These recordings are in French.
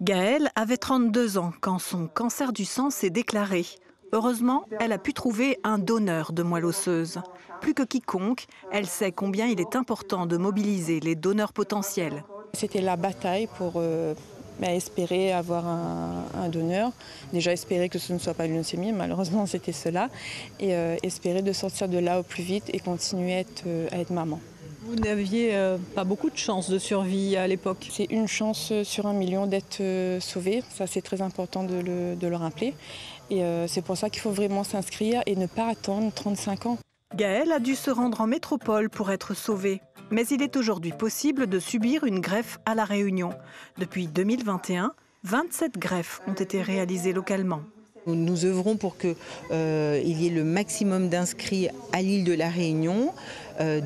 Gaëlle avait 32 ans quand son cancer du sang s'est déclaré. Heureusement, elle a pu trouver un donneur de moelle osseuse. Plus que quiconque, elle sait combien il est important de mobiliser les donneurs potentiels. C'était la bataille pour espérer avoir un donneur. Déjà espérer que ce ne soit pas une leucémie, malheureusement c'était cela. Et espérer de sortir de là au plus vite et continuer à être maman. Vous n'aviez pas beaucoup de chances de survie à l'époque. C'est une chance sur 1 million d'être sauvé, ça c'est très important de le rappeler. Et c'est pour ça qu'il faut vraiment s'inscrire et ne pas attendre 35 ans. Gaëlle a dû se rendre en métropole pour être sauvée. Mais il est aujourd'hui possible de subir une greffe à La Réunion. Depuis 2021, 27 greffes ont été réalisées localement. Nous œuvrons pour qu'il y ait le maximum d'inscrits à l'île de La Réunion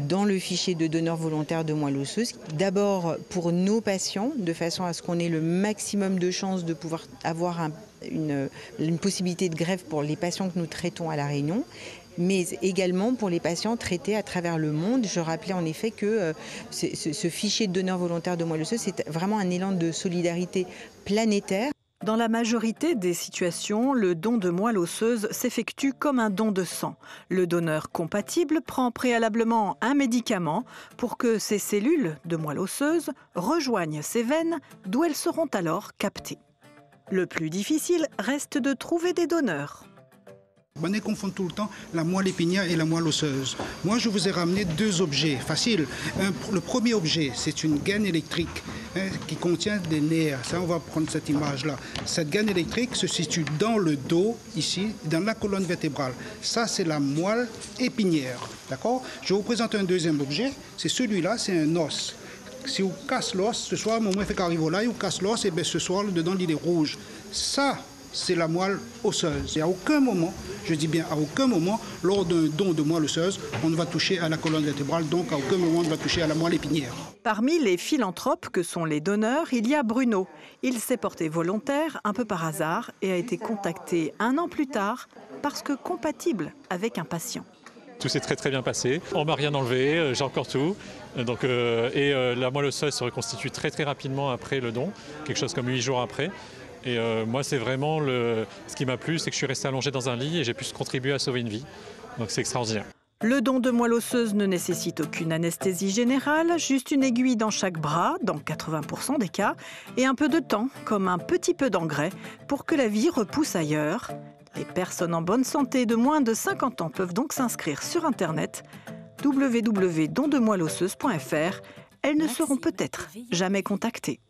dans le fichier de donneurs volontaires de moelle osseuse. D'abord pour nos patients, de façon à ce qu'on ait le maximum de chances de pouvoir avoir une possibilité de greffe pour les patients que nous traitons à La Réunion, mais également pour les patients traités à travers le monde. Je rappelais en effet que ce fichier de donneurs volontaires de moelle osseuse, c'est vraiment un élan de solidarité planétaire. Dans la majorité des situations, le don de moelle osseuse s'effectue comme un don de sang. Le donneur compatible prend préalablement un médicament pour que ces cellules de moelle osseuse rejoignent ses veines, d'où elles seront alors captées. Le plus difficile reste de trouver des donneurs. On confond tout le temps la moelle épinière et la moelle osseuse. Moi, je vous ai ramené deux objets faciles. Le premier objet, c'est une gaine électrique qui contient des nerfs. Ça, on va prendre cette image-là. Cette gaine électrique se situe dans le dos, ici, dans la colonne vertébrale. Ça, c'est la moelle épinière. D'accord ? Je vous présente un deuxième objet. C'est celui-là, c'est un os. Si vous cassez l'os, ce soir, au moment où il fait qu'arrive là, vous cassez l'os, et bien ce soir, dedans, il est rouge. Ça, c'est la moelle osseuse. Et à aucun moment, je dis bien à aucun moment, lors d'un don de moelle osseuse, on ne va toucher à la colonne vertébrale, donc à aucun moment on ne va toucher à la moelle épinière. Parmi les philanthropes que sont les donneurs, il y a Bruno. Il s'est porté volontaire un peu par hasard et a été contacté 1 an plus tard parce que compatible avec un patient. Tout s'est très bien passé. On m'a rien enlevé, j'ai encore tout. Donc, la moelle osseuse se reconstitue très rapidement après le don, quelque chose comme 8 jours après. Et moi, c'est vraiment ce qui m'a plu, c'est que je suis resté allongé dans un lit et j'ai pu contribuer à sauver une vie. Donc c'est extraordinaire. Le don de moelle osseuse ne nécessite aucune anesthésie générale, juste une aiguille dans chaque bras, dans 80% des cas, et un peu de temps, comme un petit peu d'engrais, pour que la vie repousse ailleurs. Les personnes en bonne santé de moins de 50 ans peuvent donc s'inscrire sur Internet www.dondemoelleosseuse.fr. Elles ne seront peut-être jamais contactées.